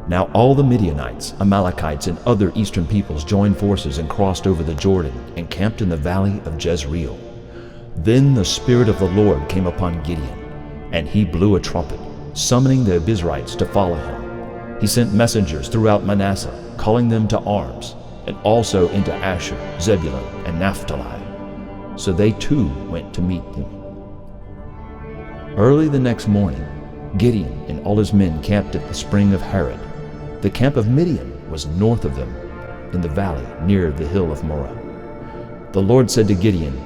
Now all the Midianites, Amalekites, and other eastern peoples joined forces and crossed over the Jordan and camped in the valley of Jezreel. Then the Spirit of the Lord came upon Gideon, and he blew a trumpet, summoning the Abiezrites to follow him. He sent messengers throughout Manasseh, calling them to arms, and also into Asher, Zebulun, and Naphtali. So they too went to meet them. Early the next morning, Gideon and all his men camped at the spring of Harod. The camp of Midian was north of them, in the valley near the hill of Moreh. The Lord said to Gideon,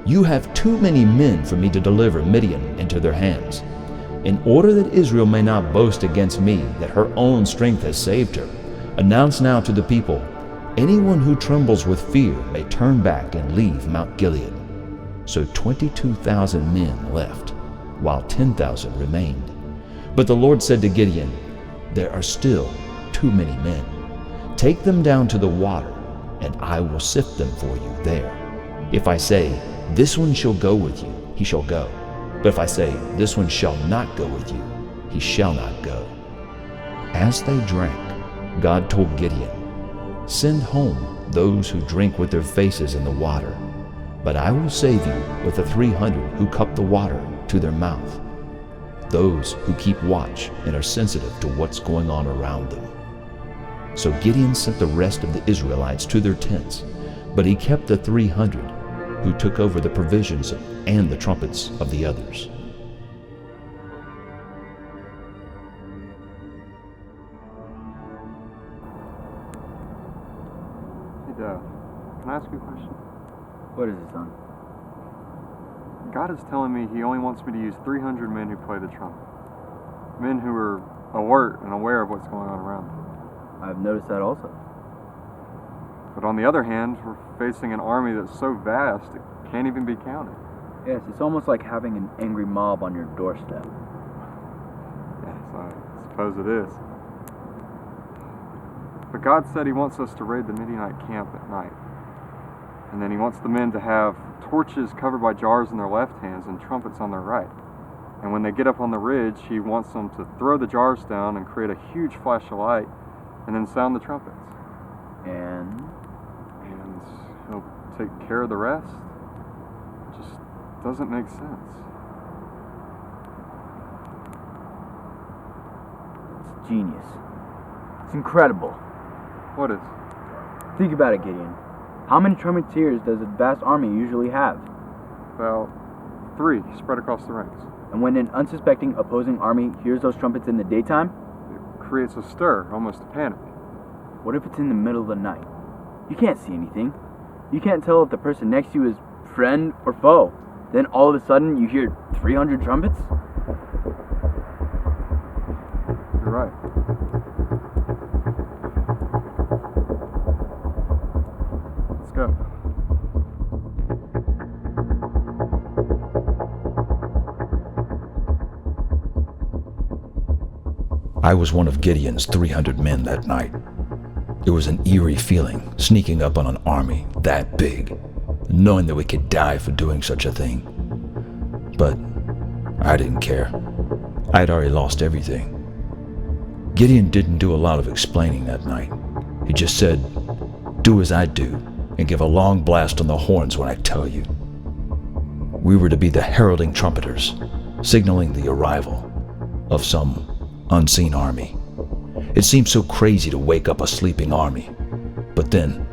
"You have too many men for me to deliver Midian into their hands. In order that Israel may not boast against me that her own strength has saved her, announce now to the people, anyone who trembles with fear may turn back and leave Mount Gilead." So 22,000 men left, while 10,000 remained. But the Lord said to Gideon, "There are still too many men. Take them down to the water, and I will sift them for you there. If I say, 'This one shall go with you,' he shall go. But if I say, 'This one shall not go with you,' he shall not go." As they drank, God told Gideon, "Send home those who drink with their faces in the water, but I will save you with the 300 who cup the water to their mouth, those who keep watch and are sensitive to what's going on around them." So Gideon sent the rest of the Israelites to their tents, but he kept the 300 who took over the provisions and the trumpets of the others. Hey Dad, can I ask you a question? What is it, son? God is telling me He only wants me to use 300 men who play the trumpet. Men who are alert and aware of what's going on around them. I've noticed that also. But on the other hand, we're facing an army that's so vast it can't even be counted. Yes, it's almost like having an angry mob on your doorstep. Yes, I suppose it is. But God said He wants us to raid the Midianite camp at night. And then He wants the men to have torches covered by jars in their left hands and trumpets on their right. And when they get up on the ridge, He wants them to throw the jars down and create a huge flash of light and then sound the trumpets. And He'll take care of the rest. It just doesn't make sense. it's genius. It's incredible. What is? Think about it, Gideon. How many trumpeters does a vast army usually have? Well, 3 spread across the ranks. And when an unsuspecting opposing army hears those trumpets in the daytime, It creates a stir, almost a panic. what if it's in the middle of the night? You can't see anything. You can't tell if the person next to you is friend or foe. Then all of a sudden you hear 300 trumpets? You're right. Let's go. I was one of Gideon's 300 men that night. It was an eerie feeling, sneaking up on an army that big, knowing that we could die for doing such a thing. But I didn't care. I had already lost everything. Gideon didn't do a lot of explaining that night. He just said, "Do as I do, and give a long blast on the horns when I tell you." We were to be the heralding trumpeters, signaling the arrival of some unseen army. It seemed so crazy to wake up a sleeping army. But then,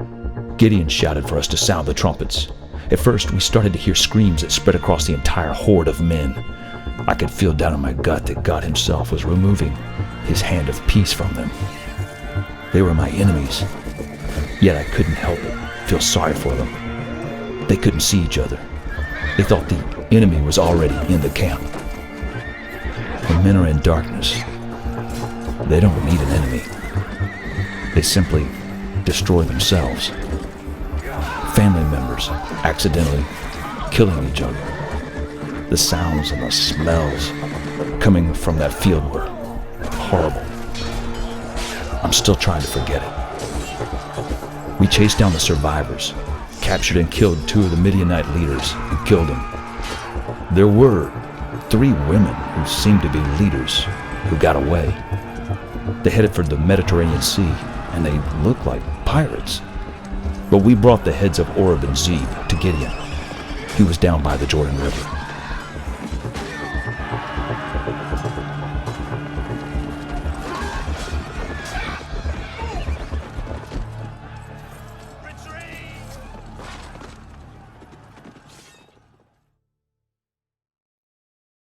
Gideon shouted for us to sound the trumpets. At first, we started to hear screams that spread across the entire horde of men. I could feel down in my gut that God Himself was removing His hand of peace from them. They were my enemies, yet I couldn't help but feel sorry for them. They couldn't see each other. They thought the enemy was already in the camp. When men are in darkness, they don't need an enemy. They simply destroy themselves. Family members accidentally killing each other. The sounds and the smells coming from that field were horrible. I'm still trying to forget it. We chased down the survivors, captured and killed 2 of the Midianite leaders and killed them. There were 3 women who seemed to be leaders who got away. They headed for the Mediterranean Sea, and they looked like pirates. But we brought the heads of Oreb and Zeb to Gideon. He was down by the Jordan River.